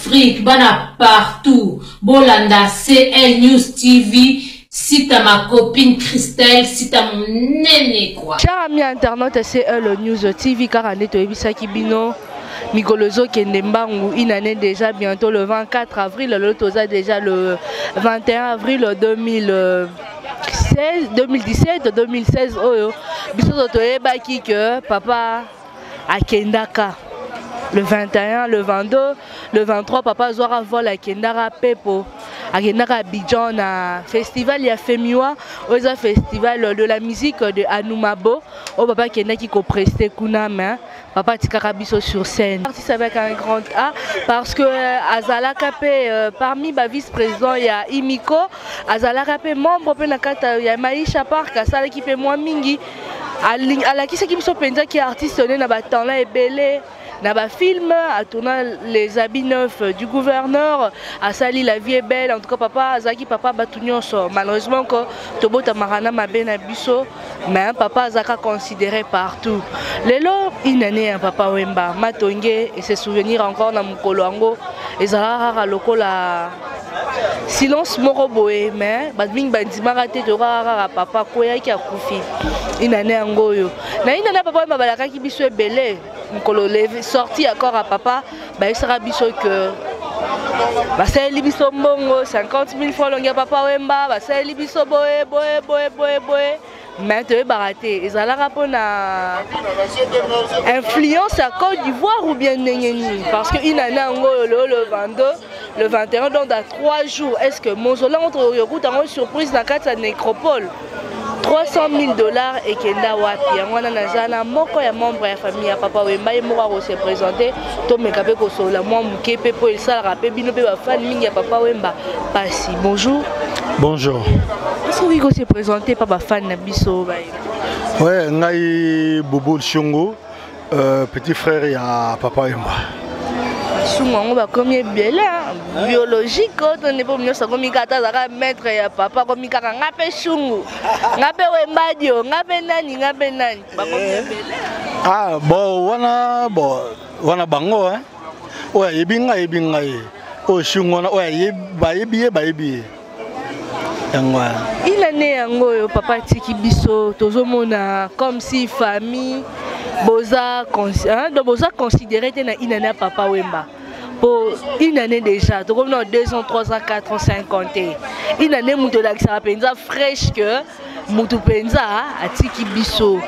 Afrique, bana partout. Bolanda CL News TV. Si t'as ma copine Christelle, si t'as mon néné quoi. Chers amis internautes, CL News TV, car on est au Ebisaki Bino. Mikolozo Kendembangu, une année déjà, bientôt le 24 avril, l'autre déjà le 21 avril 2017, oyo. Biso toyebaki que papa a Kendaka. Le 21, le 22, le 23, papa Zora vol à Kendara Pepo. À Kendara Abidjan, à festival, il y a Femiwa, au festival de la musique de Anoumabo. Au papa Kendaki qui co-presté Kunama. Papa Tikarabiso sur scène. Artiste avec un grand A parce que Azala Kapé parmi les vice-présidents il y a Imiko, Azala Kapé membre penakata il y a Maïcha Park, ça l'équipe est moins mingi. À la qui c'est qui me surprend qui est artiste on est dans le temps là et belé. Dans le film, à tourner les habits neufs du gouverneur, à Sali la vie est belle. En tout cas, papa, Zaki, papa, Batunion sort. Malheureusement, que Tobo Tamarana m'a bien abisso, mais papa, Zaka considéré partout. Lélo, une année, papa Wemba, Matongue, et ses souvenirs encore dans mon coloango, et Zara loko la silence moroboé, mais Badming Bandima raté de rara, papa, Koya qui a koufi. Une année en goyo. Na une année, papa Wemba, la qui biso est belé. Sorti encore à papa, il sera biso que c'est libiso mbongo 50 000 francs longue papa Wemba, c'est libiso boé mais tu es baraté. Ils allaient répondre à influence à Côte d'Ivoire ou bien Nénéni parce qu'il y en a le 22, le 21, donc dans 3 jours. Est-ce que Monzola entre Yogout a une surprise dans la nécropole? 300 000 $ et Kenda Wapi. On a un moko ya membre de la famille à papa Wemba et moi se présenter. To me kapé ko so la moi mukepe po il sala rapé bino pe ba fan mingi ya papa Wemba. Pasi. Bonjour. Bonjour. Est-ce que vous se présenter papa fan na biso ba? Ouais, ngai Bobo Chongo, petit frère ya papa Wemba. On va comme biologique, on n'est pas mieux ça comme maître et papa comme ngape chungu ngape wembadio ngape nani ah bon wana bango hein ouais yebinga o chungu wana ouais bayebi yangwa il année yango papa tiki biso tozomona comme si famille boza considéré na inana papa Wemba pour une année déjà, donc on a 2 ans, 3 ans, 4 ans, 5 ans. Une année, on a fraîche que Moutou Penza a tiki biso.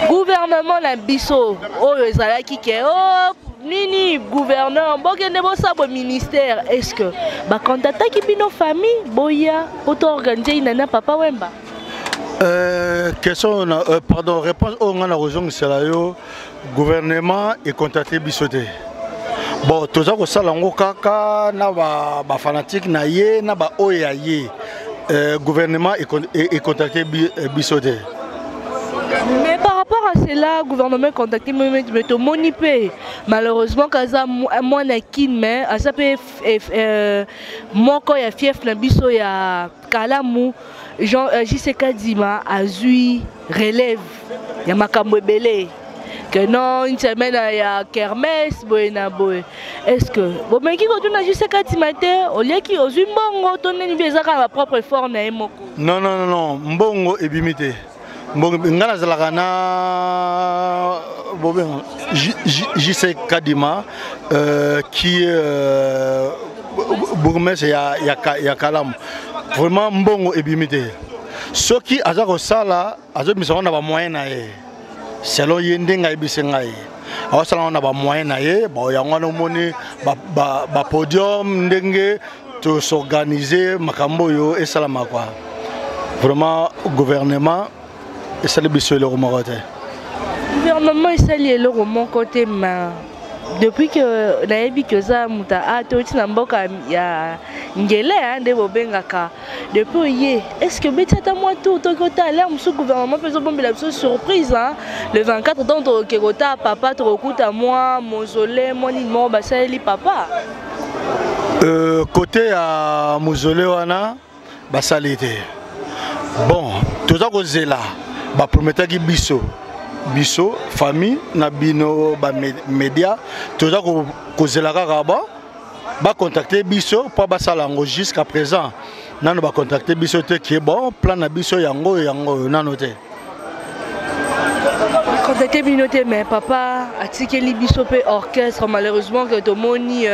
Gouvernement la biso, oh ezalaki ke oh nini gouverneur, bon que nebo sabo ministère, est-ce que ba contacta ki bino famille boya auto organiser une année papa Wemba? Question pardon réponse on a raison c'est là yo gouvernement et contacté bisoté. Bon, tout ça que ça lango kaka na ba fanatique na ye na ba oya ye gouvernement est contacté bisoté. Mais par rapport à cela, le gouvernement contacté mais to monipé malheureusement kaza moi na kin mais a ça peut moko ya fief na biso ya kalamu Jean JCK Dima azui relève ya makambo belé. Que non, une semaine il y a kermesse, est-ce que bon mais qui continue juste 4 matin au lieu qui aux mbongo tonne ni bezaka ma propre forme na emoko. Non, mbongo ebimité. Mbongo ngala zalaka na bobenga JC Kadima qui bourgmestre ya Kalam. Vraiment mbongo ebimité. Ce qui azako sala azo misona na ba moyen na ye. Selon yendenga ibisengai awasala on a ba moyen na ye ba yango na moni ba podium ndenge to s'organiser makambo yo et salama quoi vraiment gouvernement et ça le biso le côté gouvernement et ça le mon côté mais depuis que nayebi que ça muta atoti na mboka ya ngele ande bobengaka depuis hier est-ce que betata moi tout kota là monsieur gouvernement peut bomber la surprise hein le 24 donc kota papa to okuta moi mausolée moi ni mon basali papa côté à mausolée wana basalité bon tout ça cause là ba promettre ki biso famille na bino ba média tout ça cause là kaka ba va contacter biso pour basalango jusqu'à présent nano va contacter biso te qui est bon plan na biso yango nano te contacter binoté mais papa atikeli biso pe orchestre malheureusement que tomoni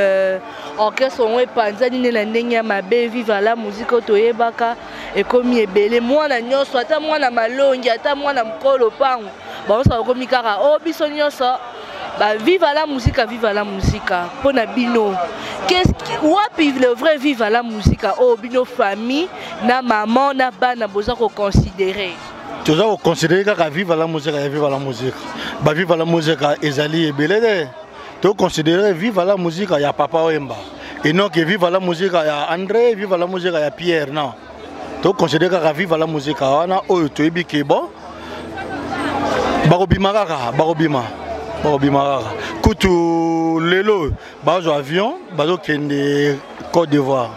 orchestre on est panzani na ndenge ya mabe viva la musique toyebaka et comme ebele mwana nyonso ata mwana malongi ata mwana mkolo pango ba ça komi kaka o biso nyonso ba viva la musique pona bino qu'est-ce wapi le vrai viva la musique o bino famille na maman na bana boza ko considérer tu dois considérer que viva la musique ba viva la musique ezali ebele tu considérer viva la musique ya papa Wemba et non que viva la musique ya André viva la musique ya Pierre non tu considérer que viva la musique wana oyo to ebiki bon barobima kutu lelo bazo avion bazo kende Côte d'Ivoire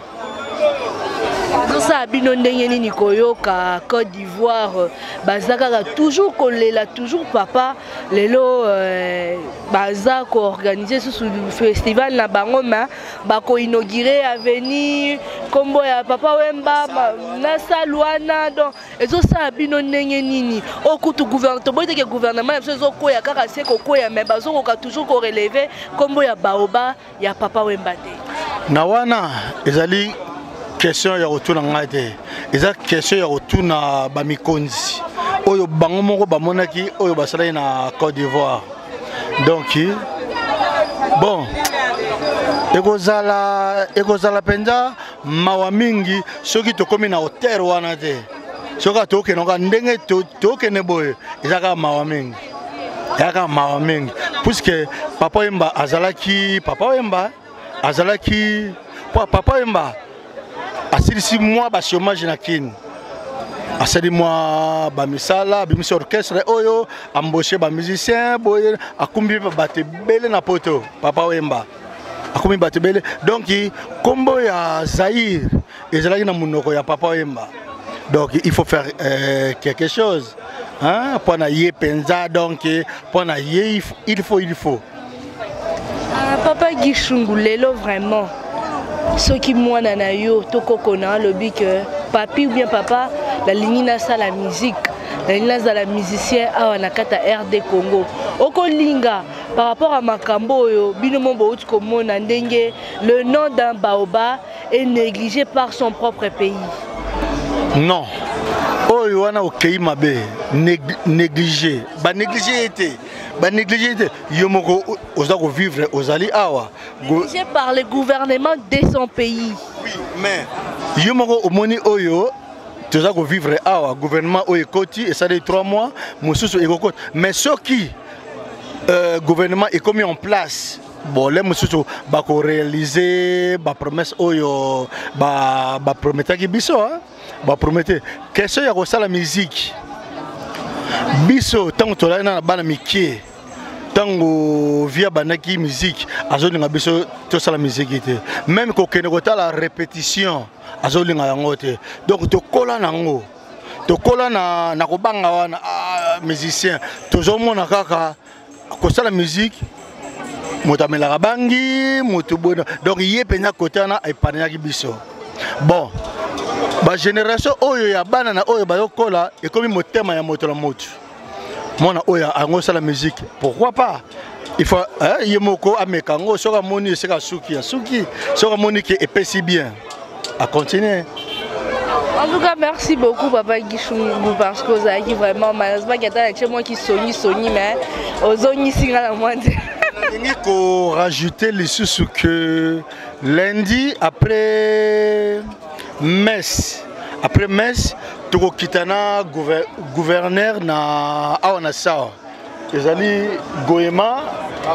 ça bino ndenge nini koyoka Côte d'Ivoire bazaka toujours kolela toujours papa lelo baza ko organiser sous le festival na bango ma bako inaugurer avenir kombo ya papa Wemba na salwana donc ezo ça bino ndenge nini okutu gouvernement ezo koya kaka se koya mais bazo ko toujours ko relever kombo ya baoba ya papa Wemba te na wana ezali question ya retour na ngate eza question ya retour na bamikonzi oyo bango moko bamonaki oyo basala na Côte d'Ivoire donc bon ekozala penza mawa mingi soki tokomi na hotel wana te soka tokenoka ndenge tokene boye ezaka mawa mingi puisque papa Wemba azalaki papa Wemba asilisi moi ba chômage na kini asali moi ba misala bimisi orchestre oyo embaucher ba musicien boye akumbi bato bele na poto papa Wemba akumbi bato bele donc kombo ya Zaïre ezalaki na munoko ya papa Wemba donc il faut faire quelque chose hein pour na ye penza donc pour na ye il faut papa Gishungu lelo vraiment ce qui moi na yo tokokona lobi que papi ou bien papa la ligne na ça la musique la ligne na la musicien awa na kata RD Congo okolinga par rapport à makambo yo bino mombo uti komona ndenge le nom d'un baoba est négligé par son propre pays non oyo wana okei mabe négligé yomoko ozako vivre ozali awa négligé par le gouvernement de son pays oui mais yomoko omoni oyo tozako vivre awa gouvernement oyo koti et ça de 3 mois mususu ekoko mais soki gouvernement est mis en place bon les mususu bako réaliser ba promesse oyo ba prometaki biso ba promettre question ya ko sala musique biso tango tolai na bana mikie tango via banaki musique azolinga biso to sala musique te même ko kene ko tala répétition azolinga yango te donc to kola nango to kola na ko banga wana musicien toujours mona kaka ko sala musique motamela bangi moto bona donc yé pena kotana epanaki biso bon ba génération oyo ya bana na oyo bayokola et comme motema ya moto la moto mona oyo ango sala musique pourquoi pas il faut yemoko amekango soka moni seka suki soka moni que epesi bien à continuer. En tout cas, merci beaucoup, Papa Gishungu, parce que vous avez vraiment malheureusement qu'il y a chez moi qui sonne, mais aux zones ici, à la moindre. Il faut rajouter les sous que lundi, après messe, tu vas quitter gouverneur na Awanasa. Les amis Goema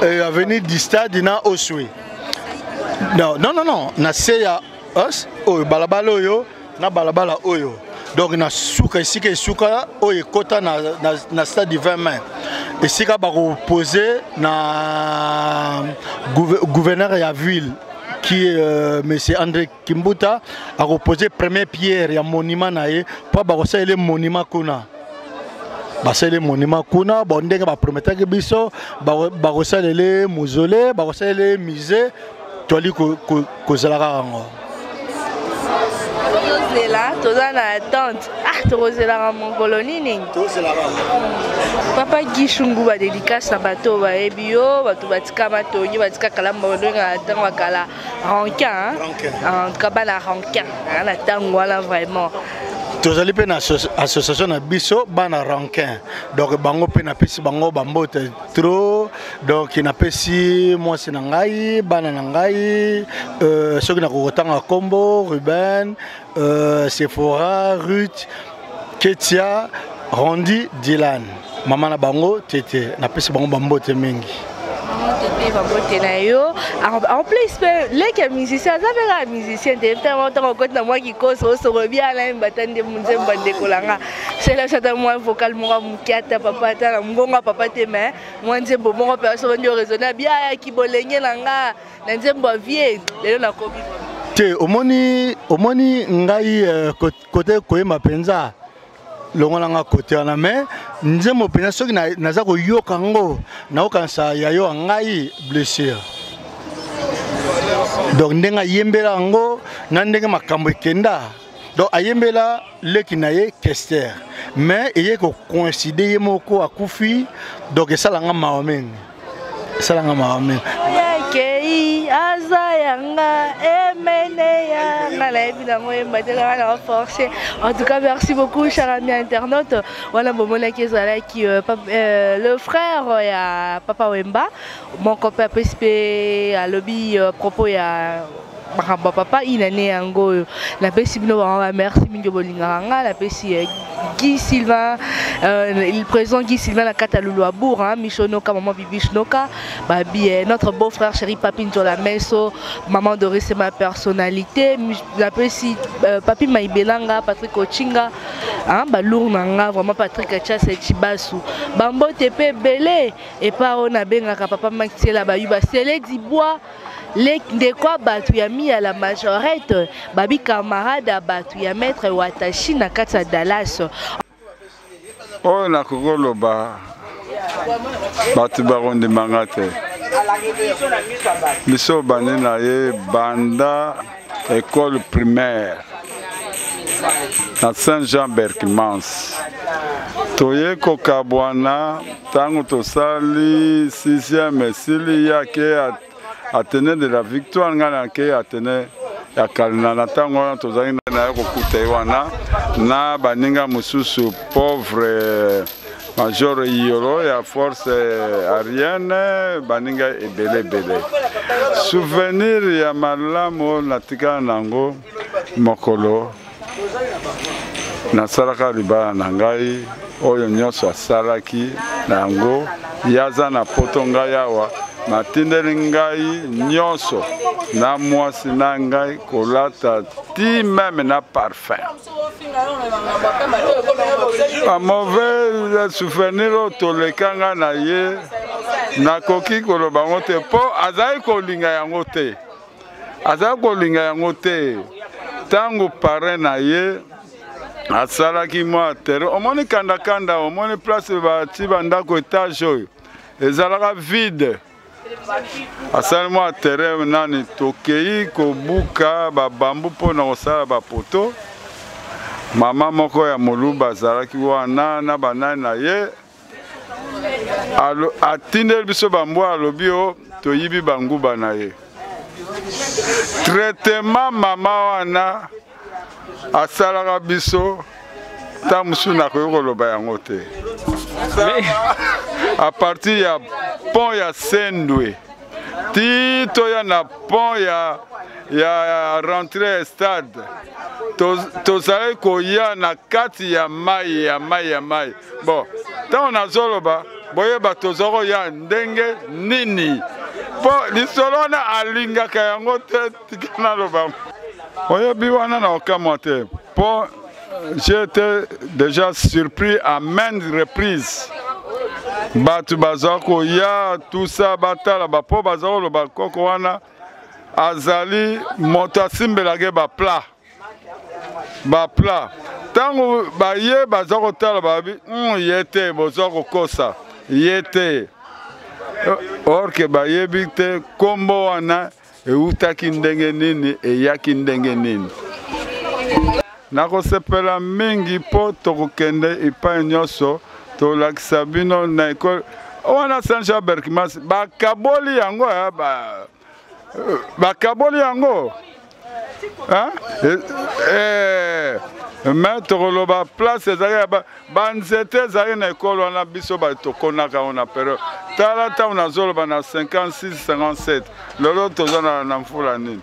est venu du stade na Oswe. Non, na Seya os, oh, balabalo yo. Na balabala oyo donc na suka ici que suka oyo kota na stade du 20 mai ici ka ba poser na gouverneur ya ville qui est monsieur André Kimbuta a reposé première pierre ya monument na ye pour ba ko le monument kuna ba le monument kuna ba ndenge ba promettre que biso ba ko le mausolée ba ko le musée toali kozalaka yango. Là, tout ça na attente. Ah, tu es là mon colonie. Papa Gishungu va dédicace na bateau va ebio, va tout batika matoni, batika kalamba ndonga tanga kala rankin. En tout cas ba la rankin. Na tango là vraiment. Tous allez pe na association na biso bana rankin. Donc bango pe na pesi bango bambote trop. Donc na pesi moi c'est na ngai, bana na ngai, ceux qui na kokotanga Kombo, Ruben, Sephora, Ruth, Ketia, Rondi, Dylan. Maman na bango tete na pesi bango bambote mingi. En plus, les musiciens, ça fait les musiciens, moi qui cause, on bien là, c'est là que moi vocal, moi papa, papa t'aimait, moi je bon personne raisonnable, bien qui bolengé langa, n'ensemble vieux, les la Covid. Te omoni ngai côté koyema penza. Longolanga côté na mais nzembo pena soki naza ko yoka ngo na okansa ya yo ngai blessure donc ndenga yembela ngo na ndenge makambo ekenda donc ayembela leki na ye Kester mais eye ko coïncider moko akufi donc esalanga maomen En tout cas, merci beaucoup, chers amis internautes. Voilà, le frère, Papa Wemba, mon copain PSP à lobby propos à papa il est né en go la pesi merci mingi bolinganga la pesi Guy Sylvain il présente Guy Sylvain la Catalulu à Bourg Michonoka maman Bibi Shnoka babi notre beau-frère chéri Papi Njola Meso maman Doris c'est ma personnalité la pesi Papi Maibelanga Patrick Ochinga balour nanga vraiment Patrick Achas et Chibasu bambo tepe belé et pas on a bengaka papa Maxela bayuba sele di bois les de quoi batu ya mi à la majorette babi camarade batu ya maître Watashi na kata Dallas oh na kokolo ba batu baronde mangate biso banena ye banda école primaire na Saint-Jean-Berkmans toye kokabwana tango tosali 6e sili yake Atene de la victoire ngana ke atene ya kalina na tango tozali na ko kutewana na baninga mususu pauvre major yoro ya force aérienne baninga ebele souvenir ya malamu natika nango mokolo na salaka riba na ngai oyo nyoso asalaki nango yaza na potonga yawa matindeli ngai nyonso na mwasi na ngai kolata ti même na parfum a mauvais souvenir tolekanga na ye nakoki koloba ngo te po azali kolinga yango te tango parrain na ye asalaki mwa tere omoni kanda omoni place bati bandako etage oyo ezalaka vide asali mwa terrain nani tokei kobuka babambu mpona kosala bapoto mama moko ya moluba azalaki wana na banani na ye atindeli biso bambu alobi o toyibi banguba na ye traitement mama wana asalaka biso ta mosusu nakoki koloba yango te à partir ya pont ya Sendwe ti toya na pont ya rentrée stade tozali koya na kati ya mai bon ntango nazoloba boyeba tozokoya ndenge nini po lisolo wana alingaka yango te tika naloba oyebi wana na okamwa te po j'ai été déjà surpris à maintes reprises. Batu bazako ya tout ça batala ba po bazako lo ba koko wana azali moto asimbelage ba plat tango ba ye bazako tala babi yete bozako kosa yete or que ba yebite kombo wana eutaki ndenge nini eyaki ndenge nini. Nakosepela mingi po tokokende epai nyonso tolakisa bino na ekole wana Saint-Jean Berkimas bakaboli yango bakaboli yango mais tokoloba place ezali banzete ezali na ekole wana biso batokonaka ona pero tala ntango nazoloba na 56 57 lelo toza na mfula nini.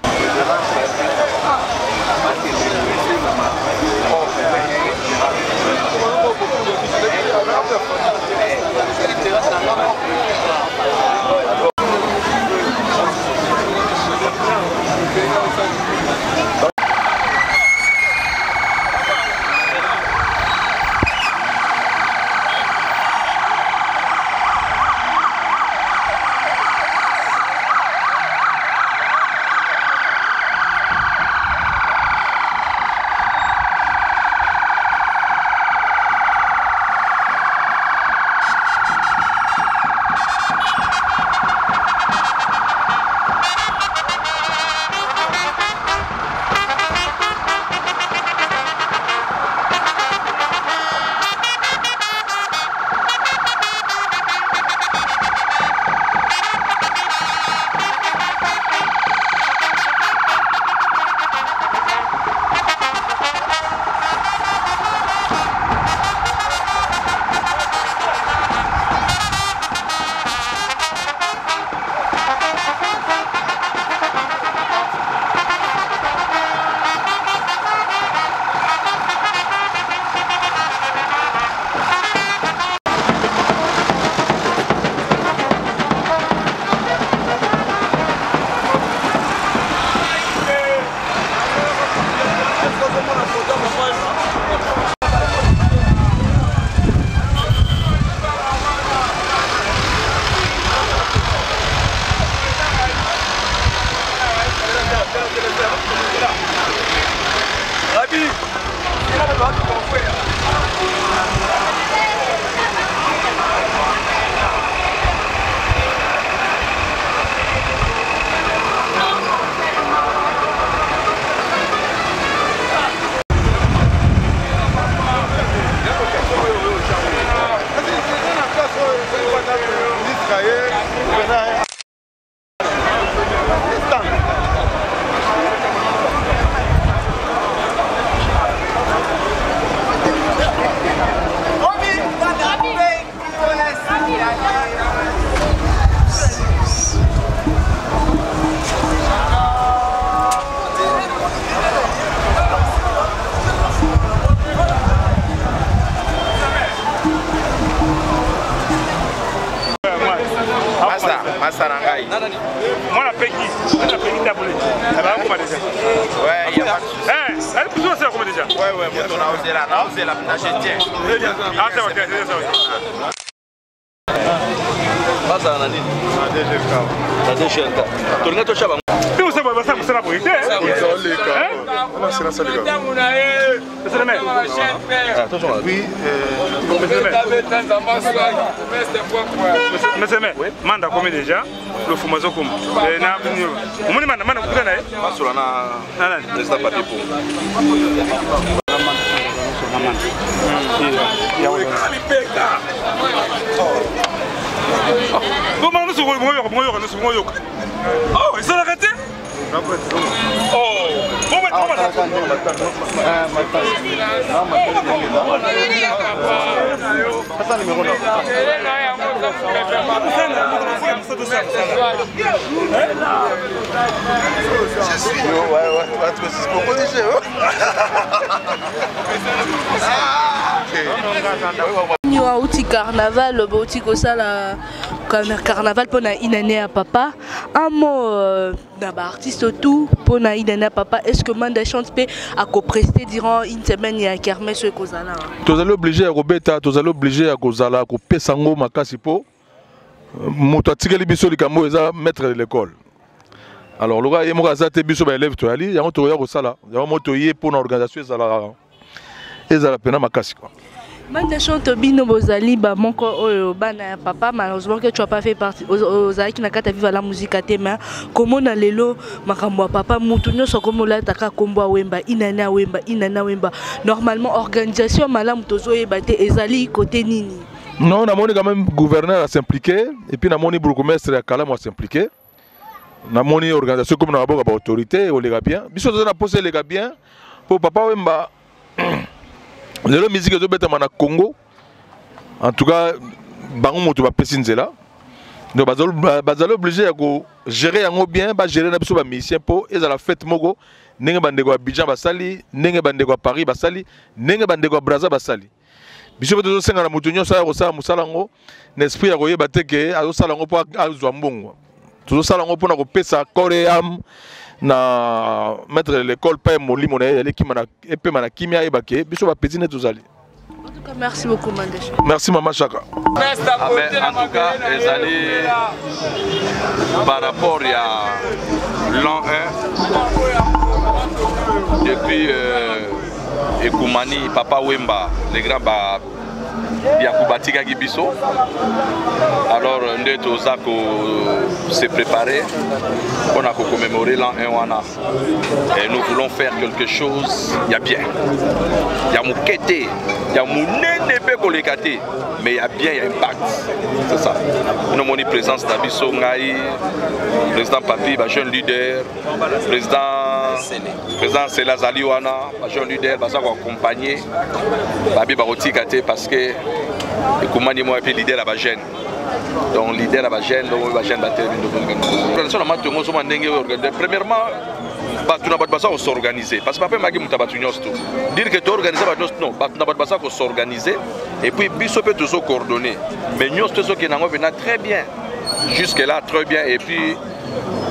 Moi, la Peggy, d'abord. Elle va comment déjà? Ouais, il y a pas de souci. Elle est plus aussi comment déjà? Ouais, moi, on a osé la tiens. Ah, c'est ok, c'est ok. Passa na nini? Na deixa então. Torneto chama. Eu sei você você na bonita, é? Não, será só legal. Você também? Tô chamando. Oui, Mas também, manda comer déjà. Le fumazo como. Na, o mani manda kuta na. Passo lá na nesta parte pou. Comment nous sommes oh, ils sont arrêtés? Oh, Nous avons un carnaval, carnaval pour une année à papa. Un mot d'artiste tout pour une année à papa. Est-ce que Manda chante à co-prester durant une semaine et à kermesse ce Kozala? Tu allez obligé à Robeta, tu allez obligé à Kozala, à couper sango makasipo. Moutatikeli biso likambo eza maître de l'école. Alors le gars il m'a zate biso ba élève to ali, yango to ya ko sala, yango moto yé pour l'organisation ezala pena makasi quoi. Mandation Tobino Bozali, Moko Bana papa, malheureusement que tu n'as pas fait partie aux aïe qui n'a qu'à vivre la musique à tes mains. Comment on a l'élo, Makambo papa, Moutounio, so comme là, Taka Kombo Wemba, Inana Wemba. Normalement, organisation, Malam Tozo et Bate Ezali, côté Nini. Non, on a quand même gouverneur à s'impliquer, et puis on a mon bourgmestre à Kalam à s'impliquer. On a mon organisation comme on a beaucoup d'autorité, on les gars bien. Bisous, on a posé les gars bien pour papa Wemba. La musique est au Congo. En tout cas, bango moto ba pesinzela. Donc bazalo obligé à gérer en bien, ba gérer na biso ba musicien pour et à la fête mogo, nenge bandeko Abidjan basali, nenge bandeko Paris basali, nenge bandeko Brazza basali. Biso beto senga na mutunyo sa ko sa musala ngo, n'esprit ya koyeba te ke azo sala ngo po azwa mbongo. Tuzo sala ngo po na ko pesa koream na mettre l'école pas molimo na yele kimana epe mana kimia ebake biso ba petine tozali. En tout cas, merci beaucoup Mandesha. Merci maman Chaka. En tout cas, ezali par rapport à l'an 1 depuis Ekoumani Papa Wemba le grand ba Yakubatika Gibiso. Alors, nous avons se préparer. On a commémoré l'an 1 wana. Et nous voulons faire quelque chose. Il y a bien. Il y a Moukete. Il y a Mounenebe Kolekate. Mais il y a bien, il y a impact. C'est ça. Nous avons une présence d'Abisso Ngaï, président Papi, jeune leader, président Selazali wana, jeune leader, parce qu'on accompagné. Babi Barotikate parce que comment dire moi leader la jeune. Donc leader la jeune, donc la jeune battre une premièrement tu n'as pas besoin de s'organiser parce que papa m'a dit dire que tu organises non tu n'as pas besoin de s'organiser et puis biso peut tous coordonner mais nous tous qui n'avons venant très bien jusque là très bien et puis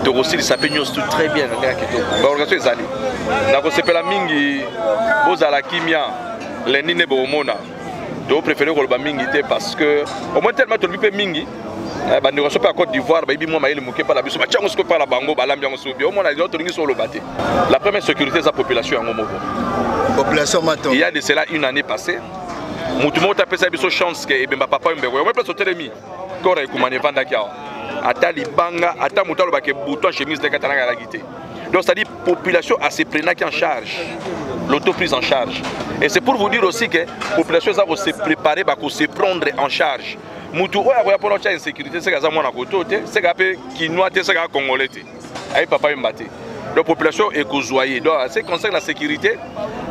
tu aussi ça peut nous très bien l'organisation est allée donc c'est pas la mingi aux à la kimia les nine bomona donc préférer que le mingi parce que au moins tellement tu peux mingi ba négociation pas à Côte d'Ivoire ba ibi moi maïle moké pas la biso ba tiango ko pas la bango ba lambi ngo sobi au moins les autres sur le baté la première sécurité de la population en Ngomoko population maton il y a de cela une année passée mutu mo tapé ça biso chance que ebemba papa mbego moi place hotelemi kora ekumane vanda kia ata libanga ata mutalo ba ke bouton chemise de katana la guité donc c'est à dire population à se prendre en charge l'auto-prise en charge et c'est pour vous dire aussi que la population va se préparer pour se prendre en charge. Mutu oya koya pour notre insécurité c'est kaza mona koto te c'est kapé kinois te c'est ka congolais te ay papa mbate la population est cozoyée donc c'est concerne la sécurité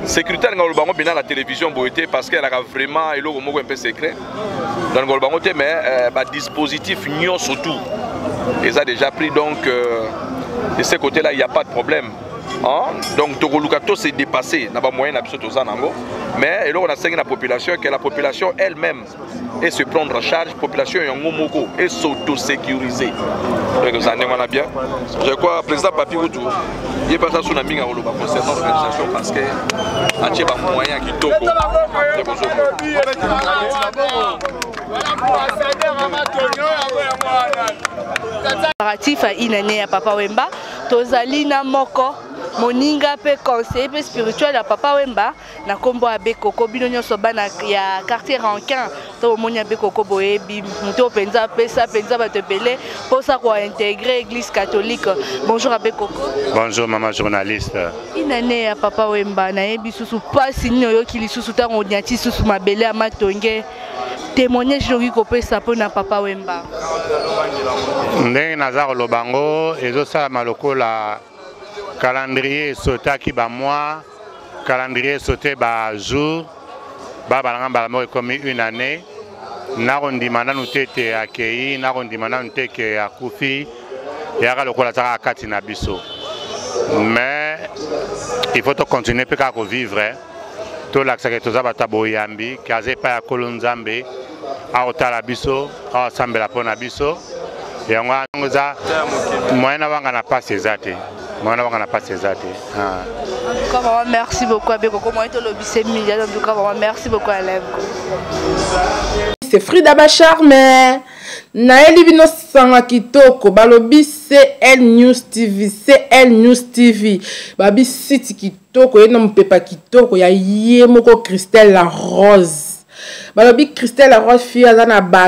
ngalo bango bina la télévision boité parce qu'elle a vraiment et logo moko un peu secret dans ngalo bango te mais ba dispositif nyon surtout ils a déjà pris donc de ce côté là il y a pas de problème. Hein? Donc Togolukato s'est dépassé, n'a pas moyen d'absolument aux anango, mais on a la population que la population elle-même et se prendre en charge, population et ngomoko et s'auto-sécuriser. Donc ça on a bien. Je crois président Papi Outou, il pas ça sous la minga oloba concernant l'organisation parce que a tché ba moyen qui toko. Paratif à inane à Papa Wemba, Tozalina Moko. Moninga pe conseil pe spirituel à Papa Wemba na kombo abe koko bino nyonso bana ya quartier Rankin to monia be koko boyebi muto penza pesa penza ba te belé pour ça quoi intégrer église catholique. Bonjour abe koko. Bonjour maman journaliste. Inane à Papa Wemba na yebi susu pasi nyo ki lisusu ta onyati susu mabele amatonge témoignage logi ko pesa pona Papa Wemba. Ndenge nazaro lobango ezo sala maloko la calendrier sauté qui ba mois, calendrier sauté ba jour, ba balanga ba mo comme une année. Na rondimana nous tete accueilli, na rondimana nous tete akufi, ya ka lokola ta kati na biso. Mais il faut continuer pe ka vivre. To l'accès que toza bata boyambi, kaze pa ya kolonzambe, a otala biso, a sambela pona biso. Et on a moyen wanga na passe ezate. Merci beaucoup à Beko. Comment est-ce que merci beaucoup à Lève. C'est Frida Bachar, mais Naeli Bino Sanga Kitoko, Balobi CL News TV, CL News TV, Babi City Kitoko, et non Pepa Kitoko, ya Yemoko Christelle la Rose. balobi Christelle Roche fille aza na ba